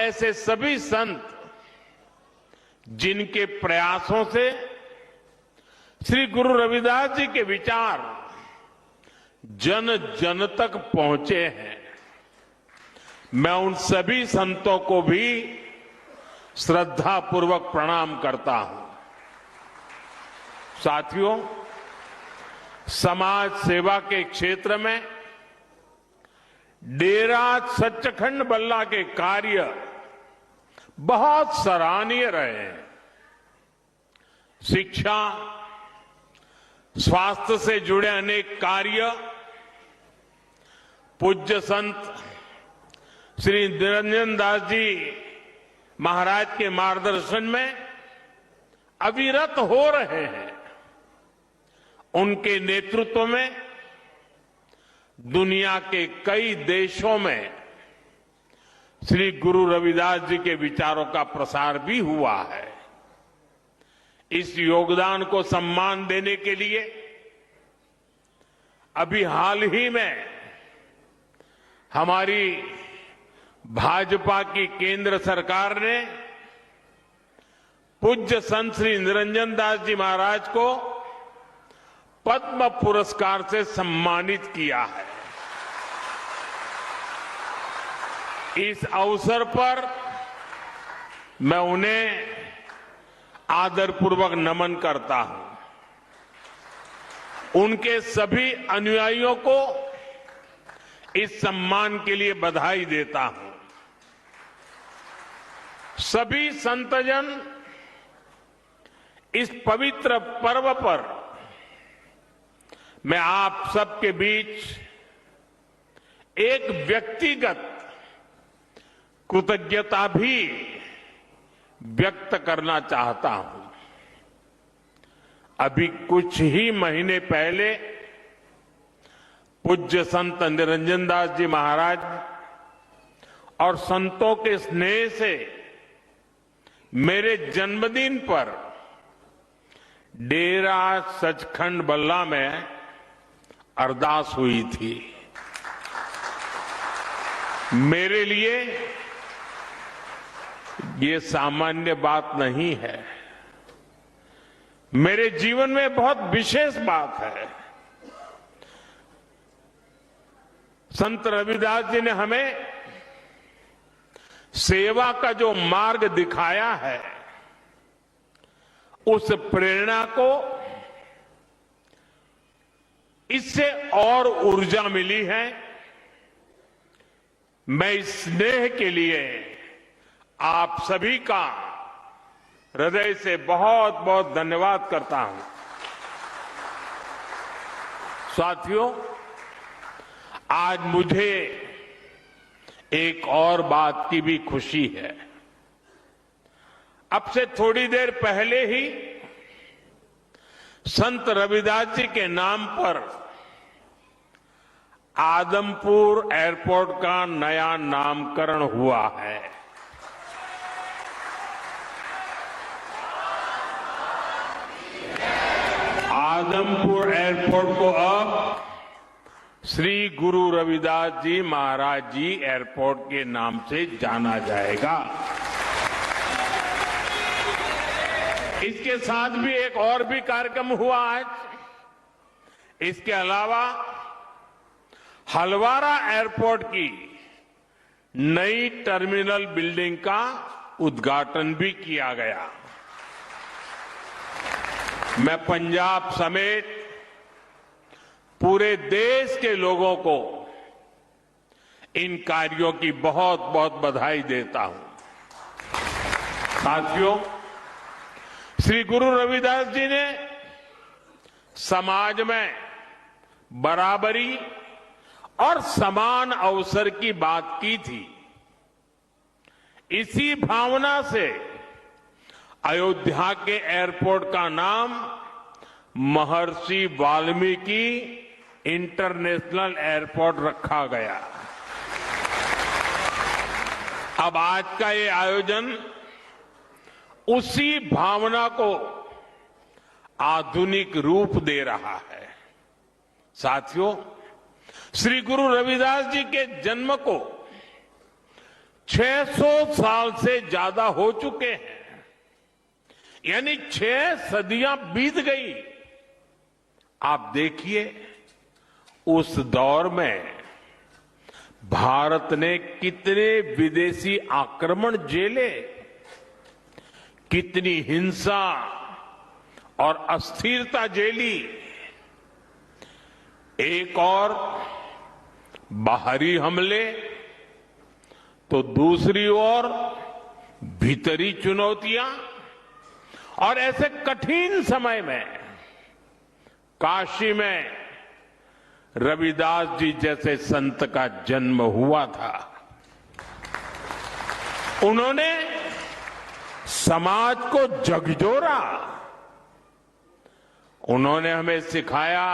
ऐसे सभी संत जिनके प्रयासों से श्री गुरु रविदास जी के विचार जन जन तक पहुंचे हैं, मैं उन सभी संतों को भी श्रद्धापूर्वक प्रणाम करता हूं। साथियों, समाज सेवा के क्षेत्र में डेरा सचखंड बल्ला के कार्य बहुत सराहनीय रहे हैं। शिक्षा, स्वास्थ्य से जुड़े अनेक कार्य पूज्य संत श्री निरंजन दास जी महाराज के मार्गदर्शन में अविरत हो रहे हैं। उनके नेतृत्व में दुनिया के कई देशों में श्री गुरु रविदास जी के विचारों का प्रसार भी हुआ है। इस योगदान को सम्मान देने के लिए अभी हाल ही में हमारी भाजपा की केंद्र सरकार ने पूज्य संत श्री निरंजन दास जी महाराज को पद्म पुरस्कार से सम्मानित किया है। इस अवसर पर मैं उन्हें आदरपूर्वक नमन करता हूं। उनके सभी अनुयायियों को इस सम्मान के लिए बधाई देता हूं। सभी संतजन इस पवित्र पर्व पर मैं आप सबके बीच एक व्यक्तिगत कृतज्ञता भी व्यक्त करना चाहता हूं। अभी कुछ ही महीने पहले पूज्य संत निरंजन दास जी महाराज और संतों के स्नेह से मेरे जन्मदिन पर डेरा सचखंड बल्ला में अरदास हुई थी। मेरे लिए ये सामान्य बात नहीं है, मेरे जीवन में बहुत विशेष बात है। संत रविदास जी ने हमें सेवा का जो मार्ग दिखाया है, उस प्रेरणा को इससे और ऊर्जा मिली है। मैं इस स्नेह के लिए आप सभी का हृदय से बहुत बहुत धन्यवाद करता हूं। साथियों, आज मुझे एक और बात की भी खुशी है। अब से थोड़ी देर पहले ही संत रविदास जी के नाम पर आदमपुर एयरपोर्ट का नया नामकरण हुआ है। आदमपुर एयरपोर्ट को अब श्री गुरु रविदास जी महाराज जी एयरपोर्ट के नाम से जाना जाएगा। इसके साथ भी एक और भी कार्यक्रम हुआ आज। इसके अलावा हलवारा एयरपोर्ट की नई टर्मिनल बिल्डिंग का उद्घाटन भी किया गया। मैं पंजाब समेत पूरे देश के लोगों को इन कार्यों की बहुत बहुत बधाई देता हूं। साथियों, श्री गुरु रविदास जी ने समाज में बराबरी और समान अवसर की बात की थी। इसी भावना से अयोध्या के एयरपोर्ट का नाम महर्षि वाल्मीकि इंटरनेशनल एयरपोर्ट रखा गया। अब आज का ये आयोजन उसी भावना को आधुनिक रूप दे रहा है। साथियों, श्री गुरु रविदास जी के जन्म को 600 साल से ज्यादा हो चुके हैं, यानी 6 सदियां बीत गई। आप देखिए उस दौर में भारत ने कितने विदेशी आक्रमण झेले, कितनी हिंसा और अस्थिरता झेली। एक और बाहरी हमले तो दूसरी ओर भीतरी चुनौतियां, और ऐसे कठिन समय में काशी में रविदास जी जैसे संत का जन्म हुआ था। उन्होंने समाज को झकझोरा। उन्होंने हमें सिखाया,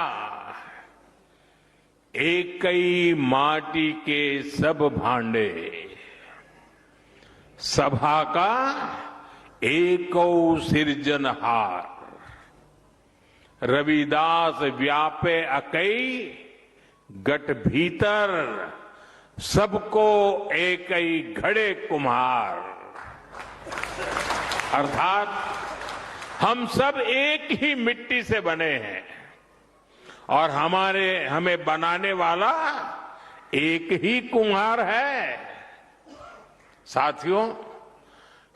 एकई माटी के सब भांडे, सभा का एको सिरजनहार। रविदास व्यापे अकई गट भीतर, सबको एकई घड़े कुम्हार। अर्थात हम सब एक ही मिट्टी से बने हैं और हमें बनाने वाला एक ही कुम्हार है। साथियों,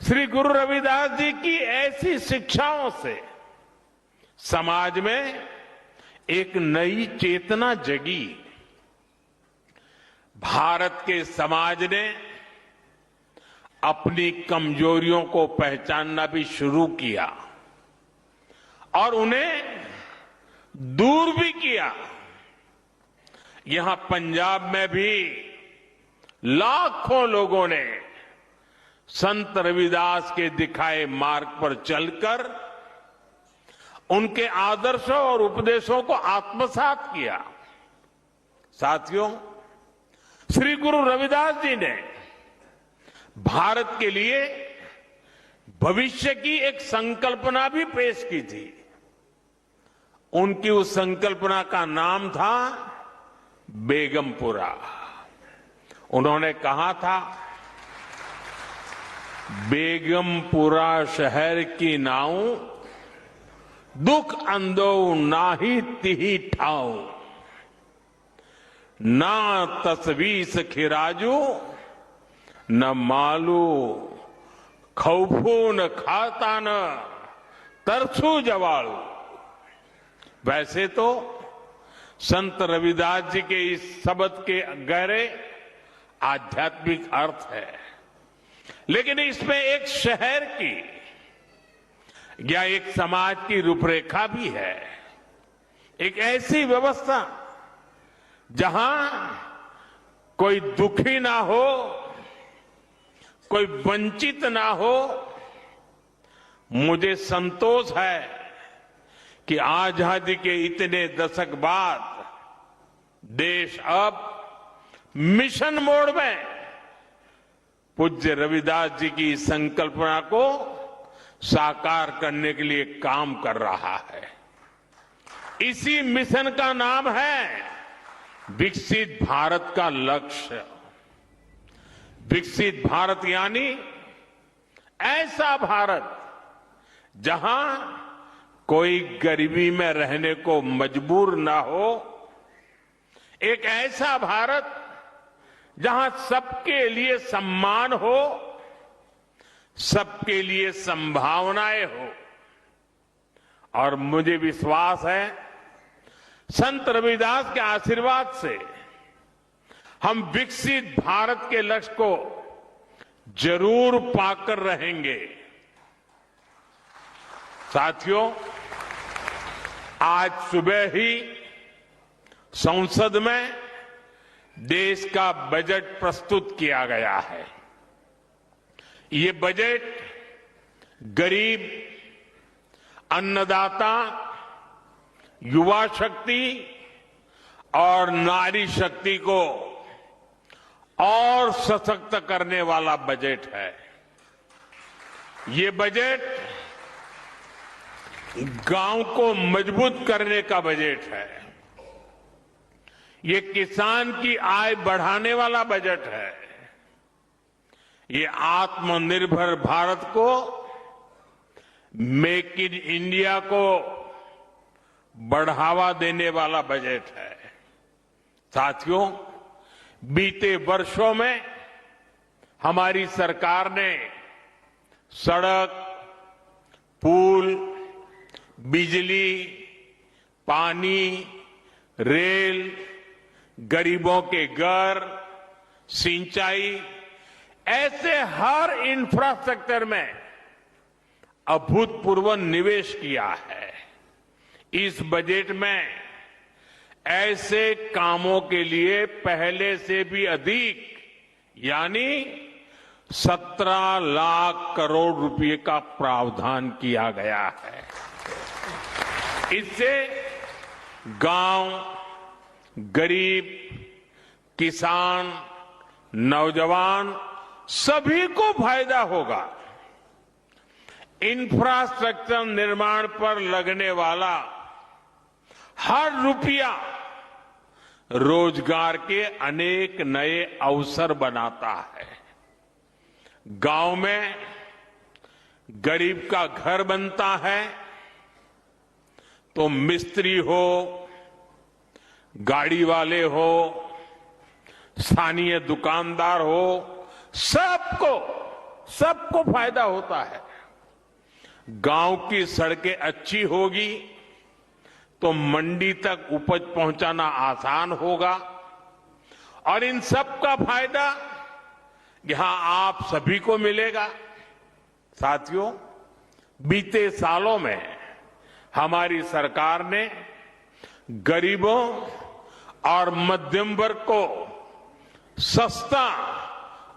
श्री गुरु रविदास जी की ऐसी शिक्षाओं से समाज में एक नई चेतना जगी। भारत के समाज ने अपनी कमजोरियों को पहचानना भी शुरू किया और उन्हें दूर भी किया। यहां पंजाब में भी लाखों लोगों ने संत रविदास के दिखाए मार्ग पर चलकर उनके आदर्शों और उपदेशों को आत्मसात किया। साथियों, श्री गुरु रविदास जी ने भारत के लिए भविष्य की एक संकल्पना भी पेश की थी। उनकी उस संकल्पना का नाम था बेगमपुरा। उन्होंने कहा था, बेगमपुरा शहर की नाऊ, दुख अंदो नाही तिही ठाऊ, ना तस्वीस खिराजू, न मालू खौफू न खाता न तरसू जवाड़ू। वैसे तो संत रविदास जी के इस शब्द के गहरे आध्यात्मिक अर्थ है, लेकिन इसमें एक शहर की या एक समाज की रूपरेखा भी है। एक ऐसी व्यवस्था जहां कोई दुखी ना हो, कोई वंचित ना हो। मुझे संतोष है कि आजादी के इतने दशक बाद देश अब मिशन मोड में पूज्य रविदास जी की संकल्पना को साकार करने के लिए काम कर रहा है। इसी मिशन का नाम है विकसित भारत का लक्ष्य। विकसित भारत यानी ऐसा भारत जहां कोई गरीबी में रहने को मजबूर ना हो, एक ऐसा भारत जहां सबके लिए सम्मान हो, सबके लिए संभावनाएं हो। और मुझे विश्वास है संत रविदास के आशीर्वाद से हम विकसित भारत के लक्ष्य को जरूर पाकर रहेंगे। साथियों, आज सुबह ही संसद में देश का बजट प्रस्तुत किया गया है। ये बजट गरीब, अन्नदाता, युवा शक्ति और नारी शक्ति को और सशक्त करने वाला बजट है। ये बजट गांव को मजबूत करने का बजट है। ये किसान की आय बढ़ाने वाला बजट है। ये आत्मनिर्भर भारत को, मेक इन इंडिया को बढ़ावा देने वाला बजट है। साथियों, बीते वर्षों में हमारी सरकार ने सड़क, पुल, बिजली, पानी, रेल, गरीबों के घर, सिंचाई, ऐसे हर इंफ्रास्ट्रक्चर में अभूतपूर्व निवेश किया है। इस बजट में ऐसे कामों के लिए पहले से भी अधिक यानी 17 लाख करोड़ रुपए का प्रावधान किया गया है। इससे गांव, गरीब, किसान, नौजवान सभी को फायदा होगा। इंफ्रास्ट्रक्चर निर्माण पर लगने वाला हर रुपया रोजगार के अनेक नए अवसर बनाता है। गांव में गरीब का घर बनता है तो मिस्त्री हो, गाड़ी वाले हो, स्थानीय दुकानदार हो, सबको फायदा होता है। गांव की सड़कें अच्छी होगी तो मंडी तक उपज पहुंचाना आसान होगा और इन सब का फायदा यहां आप सभी को मिलेगा। साथियों, बीते सालों में हमारी सरकार ने गरीबों और मध्यम वर्ग को सस्ता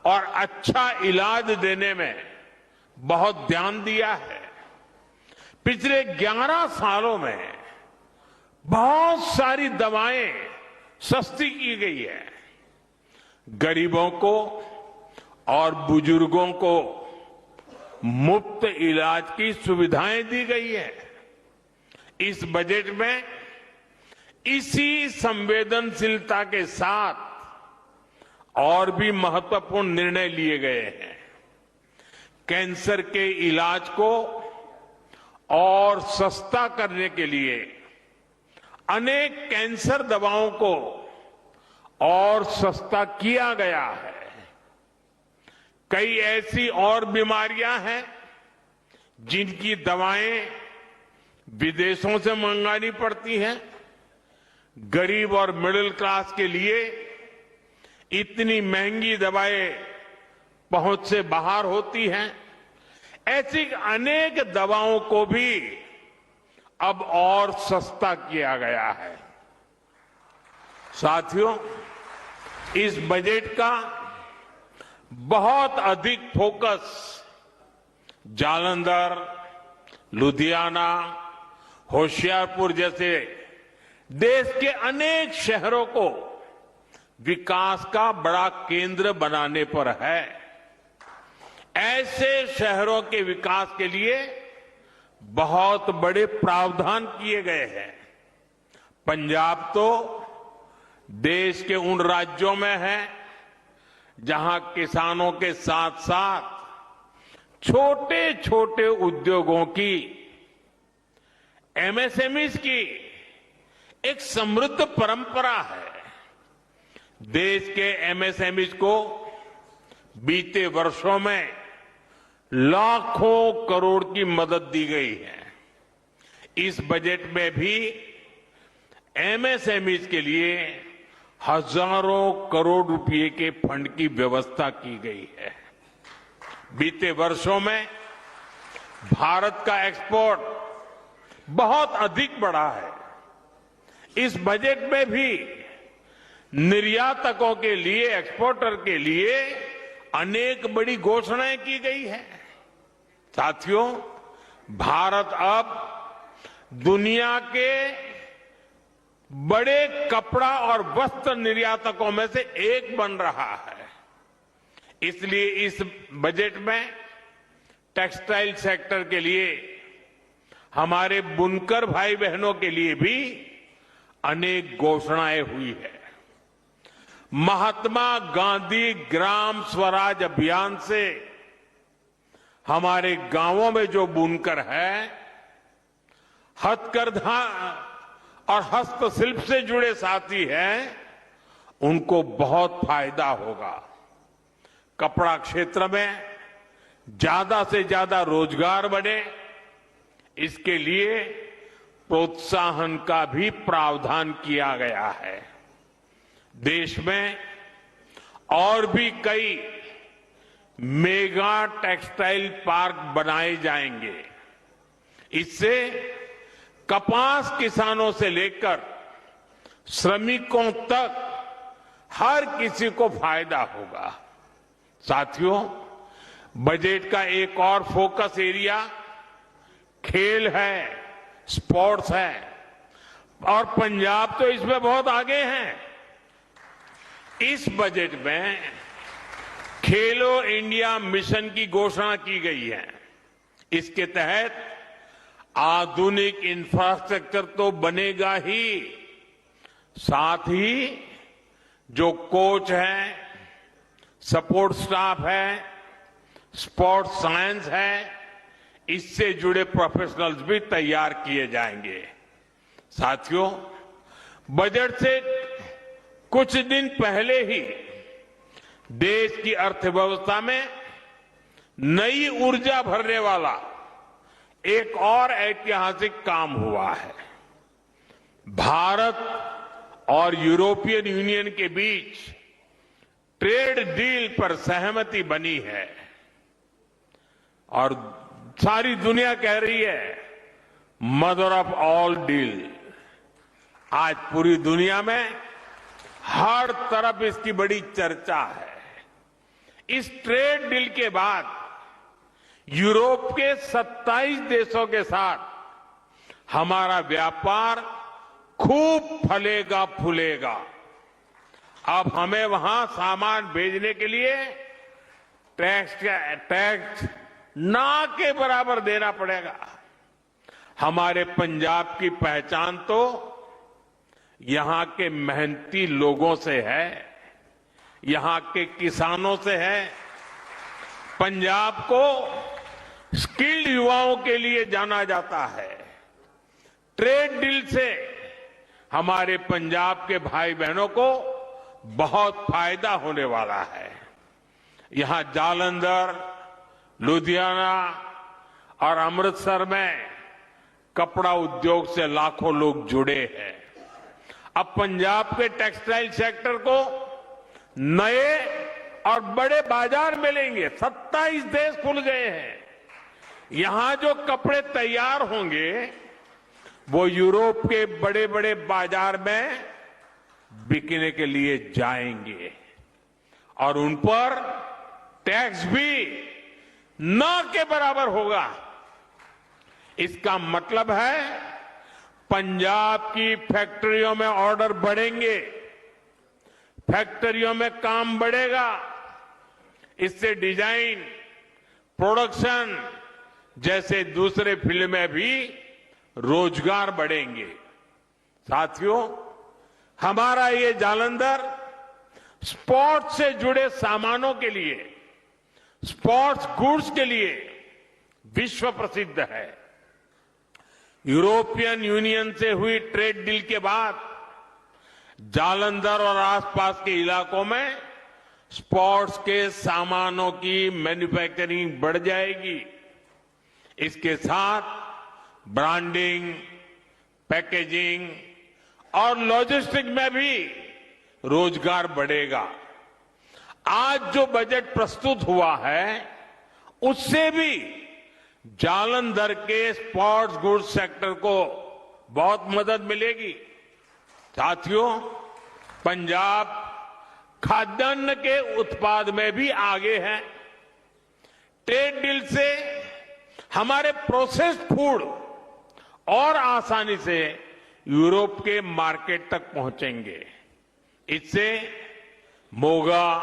और अच्छा इलाज देने में बहुत ध्यान दिया है। पिछले 11 सालों में बहुत सारी दवाएं सस्ती की गई है। गरीबों को और बुजुर्गों को मुफ्त इलाज की सुविधाएं दी गई है। इस बजट में इसी संवेदनशीलता के साथ और भी महत्वपूर्ण निर्णय लिए गए हैं। कैंसर के इलाज को और सस्ता करने के लिए अनेक कैंसर दवाओं को और सस्ता किया गया है। कई ऐसी और बीमारियां हैं जिनकी दवाएं विदेशों से मंगानी पड़ती हैं। गरीब और मिडिल क्लास के लिए इतनी महंगी दवाएं पहुंच से बाहर होती हैं। ऐसी अनेक दवाओं को भी अब और सस्ता किया गया है। साथियों, इस बजट का बहुत अधिक फोकस जालंधर, लुधियाना, होशियारपुर जैसे देश के अनेक शहरों को विकास का बड़ा केंद्र बनाने पर है। ऐसे शहरों के विकास के लिए बहुत बड़े प्रावधान किए गए हैं। पंजाब तो देश के उन राज्यों में है जहां किसानों के साथ साथ छोटे छोटे उद्योगों की, एमएसएमईज की एक समृद्ध परंपरा है। देश के एमएसएमईज को बीते वर्षों में लाखों करोड़ की मदद दी गई है। इस बजट में भी एमएसएमईज के लिए हजारों करोड़ रुपए के फंड की व्यवस्था की गई है। बीते वर्षों में भारत का एक्सपोर्ट बहुत अधिक बढ़ा है। इस बजट में भी निर्यातकों के लिए, एक्सपोर्टर के लिए अनेक बड़ी घोषणाएं की गई है। साथियों, भारत अब दुनिया के बड़े कपड़ा और वस्त्र निर्यातकों में से एक बन रहा है। इसलिए इस बजट में टेक्सटाइल सेक्टर के लिए, हमारे बुनकर भाई बहनों के लिए भी अनेक घोषणाएं हुई है। महात्मा गांधी ग्राम स्वराज अभियान से हमारे गांवों में जो बुनकर है, हथकरघा और हस्तशिल्प से जुड़े साथी हैं, उनको बहुत फायदा होगा। कपड़ा क्षेत्र में ज्यादा से ज्यादा रोजगार बढ़े, इसके लिए प्रोत्साहन का भी प्रावधान किया गया है। देश में और भी कई मेगा टेक्सटाइल पार्क बनाए जाएंगे। इससे कपास किसानों से लेकर श्रमिकों तक हर किसी को फायदा होगा। साथियों, बजट का एक और फोकस एरिया खेल है, स्पोर्ट्स है, और पंजाब तो इसमें बहुत आगे है। इस बजट में खेलो इंडिया मिशन की घोषणा की गई है। इसके तहत आधुनिक इंफ्रास्ट्रक्चर तो बनेगा ही, साथ ही जो कोच है, सपोर्ट स्टाफ है, स्पोर्ट्स साइंस है, इससे जुड़े प्रोफेशनल्स भी तैयार किए जाएंगे। साथियों, बजट से कुछ दिन पहले ही देश की अर्थव्यवस्था में नई ऊर्जा भरने वाला एक और ऐतिहासिक काम हुआ है। भारत और यूरोपियन यूनियन के बीच ट्रेड डील पर सहमति बनी है और सारी दुनिया कह रही है मदर ऑफ ऑल डील। आज पूरी दुनिया में हर तरफ इसकी बड़ी चर्चा है। इस ट्रेड डील के बाद यूरोप के 27 देशों के साथ हमारा व्यापार खूब फलेगा फूलेगा। अब हमें वहां सामान भेजने के लिए टैक्स ना के बराबर देना पड़ेगा। हमारे पंजाब की पहचान तो यहां के मेहनती लोगों से है, यहां के किसानों से है। पंजाब को स्किल्ड युवाओं के लिए जाना जाता है। ट्रेड डील से हमारे पंजाब के भाई बहनों को बहुत फायदा होने वाला है। यहां जालंधर, लुधियाना और अमृतसर में कपड़ा उद्योग से लाखों लोग जुड़े हैं। अब पंजाब के टेक्सटाइल सेक्टर को नए और बड़े बाजार मिलेंगे। 27 देश खुल गए हैं। यहां जो कपड़े तैयार होंगे वो यूरोप के बड़े बड़े बाजार में बिकने के लिए जाएंगे और उन पर टैक्स भी न के बराबर होगा। इसका मतलब है पंजाब की फैक्ट्रियों में ऑर्डर बढ़ेंगे, फैक्ट्रियों में काम बढ़ेगा। इससे डिजाइन, प्रोडक्शन जैसे दूसरे फील्ड में भी रोजगार बढ़ेंगे। साथियों, हमारा ये जालंधर स्पोर्ट्स से जुड़े सामानों के लिए, स्पोर्ट्स गुड्स के लिए विश्व प्रसिद्ध है। यूरोपियन यूनियन से हुई ट्रेड डील के बाद जालंधर और आसपास के इलाकों में स्पोर्ट्स के सामानों की मैन्युफैक्चरिंग बढ़ जाएगी। इसके साथ ब्रांडिंग, पैकेजिंग और लॉजिस्टिक में भी रोजगार बढ़ेगा। आज जो बजट प्रस्तुत हुआ है उससे भी जालंधर के स्पोर्ट्स गुड्स सेक्टर को बहुत मदद मिलेगी। साथियों, पंजाब खाद्यान्न के उत्पाद में भी आगे है। ट्रेड डील से हमारे प्रोसेस्ड फूड और आसानी से यूरोप के मार्केट तक पहुंचेंगे। इससे मोगा,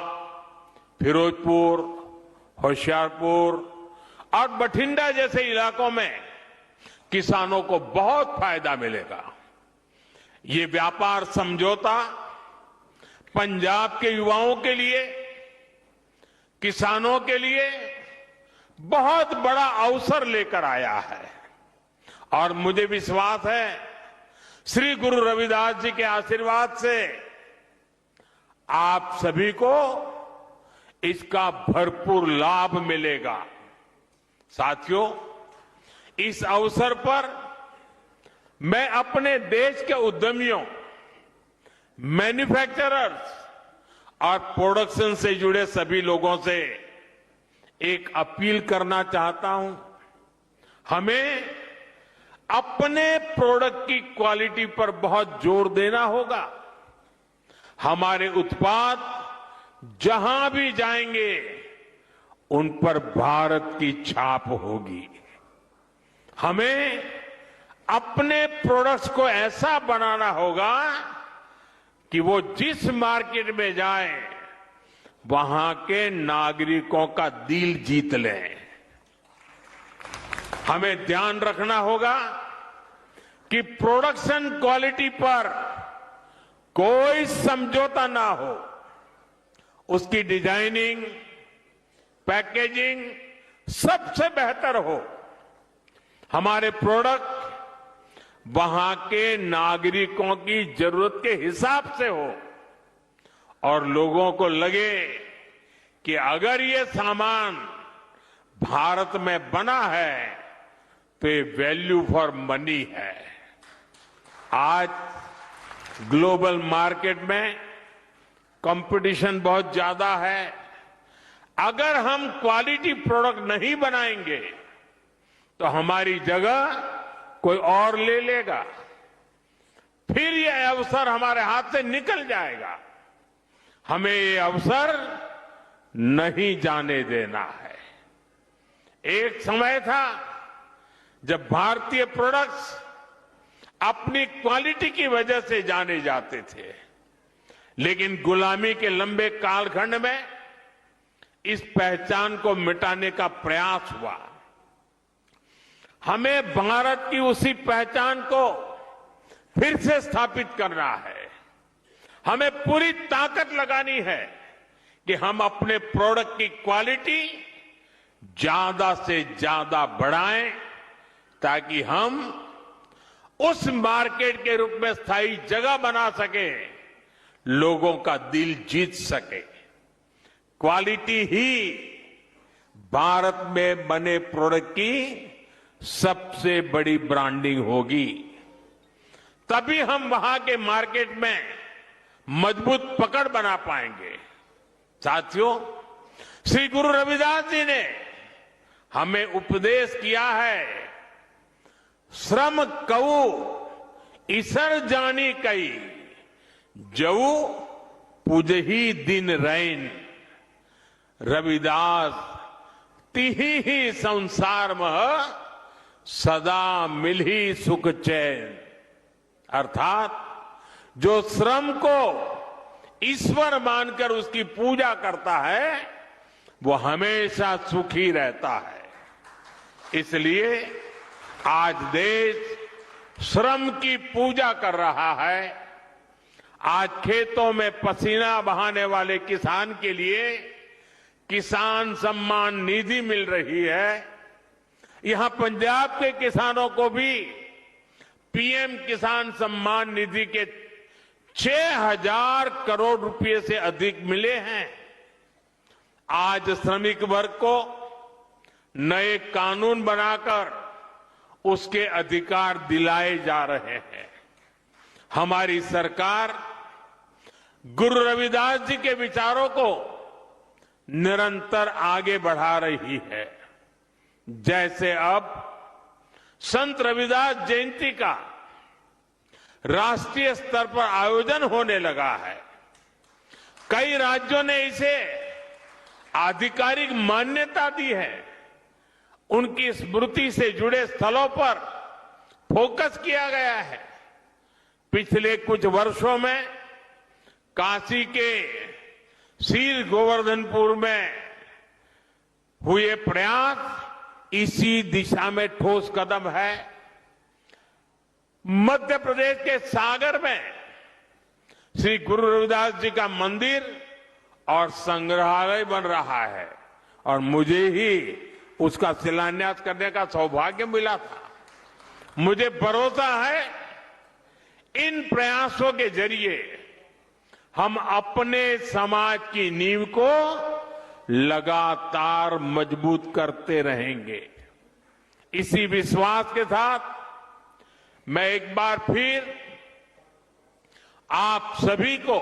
फिरोजपुर, होशियारपुर और बठिंडा जैसे इलाकों में किसानों को बहुत फायदा मिलेगा। ये व्यापार समझौता पंजाब के युवाओं के लिए, किसानों के लिए बहुत बड़ा अवसर लेकर आया है। और मुझे विश्वास है श्री गुरु रविदास जी के आशीर्वाद से आप सभी को इसका भरपूर लाभ मिलेगा। साथियों, इस अवसर पर मैं अपने देश के उद्यमियों, मैन्युफैक्चरर्स और प्रोडक्शन से जुड़े सभी लोगों से एक अपील करना चाहता हूं। हमें अपने प्रोडक्ट की क्वालिटी पर बहुत जोर देना होगा। हमारे उत्पाद जहां भी जाएंगे उन पर भारत की छाप होगी। हमें अपने प्रोडक्ट्स को ऐसा बनाना होगा कि वो जिस मार्केट में जाए वहां के नागरिकों का दिल जीत लें। हमें ध्यान रखना होगा कि प्रोडक्शन क्वालिटी पर कोई समझौता ना हो। उसकी डिजाइनिंग, पैकेजिंग सबसे बेहतर हो। हमारे प्रोडक्ट वहां के नागरिकों की जरूरत के हिसाब से हो और लोगों को लगे कि अगर ये सामान भारत में बना है तो ये वैल्यू फॉर मनी है। आज ग्लोबल मार्केट में कंपटीशन बहुत ज्यादा है। अगर हम क्वालिटी प्रोडक्ट नहीं बनाएंगे तो हमारी जगह कोई और ले लेगा, फिर यह अवसर हमारे हाथ से निकल जाएगा। हमें ये अवसर नहीं जाने देना है। एक समय था जब भारतीय प्रोडक्ट्स अपनी क्वालिटी की वजह से जाने जाते थे, लेकिन गुलामी के लंबे कालखंड में इस पहचान को मिटाने का प्रयास हुआ। हमें भारत की उसी पहचान को फिर से स्थापित करना है। हमें पूरी ताकत लगानी है कि हम अपने प्रोडक्ट की क्वालिटी ज्यादा से ज्यादा बढ़ाएं ताकि हम उस मार्केट के रूप में स्थायी जगह बना सके, लोगों का दिल जीत सके। क्वालिटी ही भारत में बने प्रोडक्ट की सबसे बड़ी ब्रांडिंग होगी। तभी हम वहां के मार्केट में मजबूत पकड़ बना पाएंगे। साथियों, श्री गुरु रविदास जी ने हमें उपदेश किया है, श्रम कऊ ईसर जानी कई, जऊ पूजही दिन रैन। रविदास तिही ही संसार मह सदा मिलही सुख चैन। अर्थात जो श्रम को ईश्वर मानकर उसकी पूजा करता है वो हमेशा सुखी रहता है। इसलिए आज देश श्रम की पूजा कर रहा है। आज खेतों में पसीना बहाने वाले किसान के लिए किसान सम्मान निधि मिल रही है। यहां पंजाब के किसानों को भी पीएम किसान सम्मान निधि के 6,000 करोड़ रुपए से अधिक मिले हैं। आज श्रमिक वर्ग को नए कानून बनाकर उसके अधिकार दिलाए जा रहे हैं। हमारी सरकार गुरु रविदास जी के विचारों को निरंतर आगे बढ़ा रही है। जैसे अब संत रविदास जयंती का राष्ट्रीय स्तर पर आयोजन होने लगा है। कई राज्यों ने इसे आधिकारिक मान्यता दी है। उनकी स्मृति से जुड़े स्थलों पर फोकस किया गया है। पिछले कुछ वर्षों में काशी के सीर गोवर्धनपुर में हुए प्रयास इसी दिशा में ठोस कदम है। मध्य प्रदेश के सागर में श्री गुरु रविदास जी का मंदिर और संग्रहालय बन रहा है और मुझे ही उसका शिलान्यास करने का सौभाग्य मिला था। मुझे भरोसा है इन प्रयासों के जरिए हम अपने समाज की नींव को लगातार मजबूत करते रहेंगे। इसी विश्वास के साथ मैं एक बार फिर आप सभी को